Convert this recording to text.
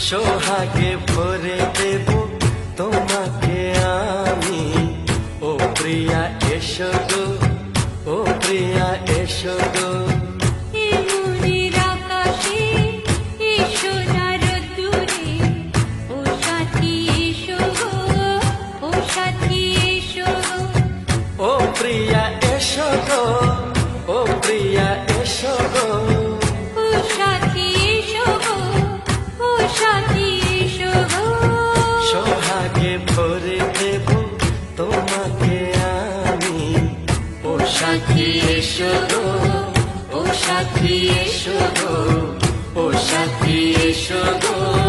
সোহাগে ভরে দেব তোমাকে আমি। ও প্রিয়া এসো গো, ও প্রিয়া এসো গো। এ মনের আকাশে এসো না রোদ্দুরে, ও সাথী এসো গো, ও সাথী এসো গো। ও প্রিয়া এসো গো, ও প্রিয়া এসো গো। ও সাথী এসো গো, ও সাথী এসো গো। সোহাগে ভরে দেব তোমাকে আমি। ও সাথী এসো গো, ও সাথী এসো গো, ও সাথী এসো গো।